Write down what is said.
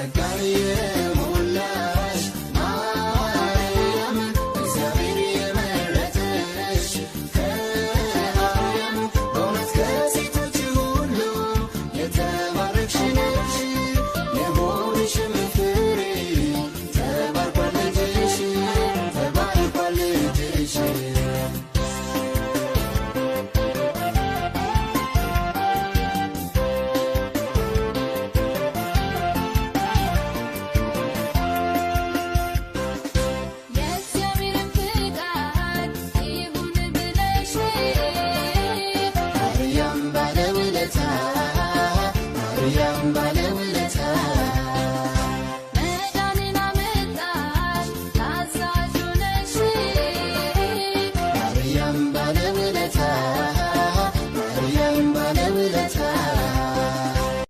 ጸጋን የሞላሽ ማርያም እግዚአብሔር የመረጠሽ ከማርያም በእውነት ከሴቶች ሁሉ የተባረክሽ ነሽ የሆድሽም ፍሬ ተባርኳል ልጅሽ ተባርኳል ልጅሽ Maryam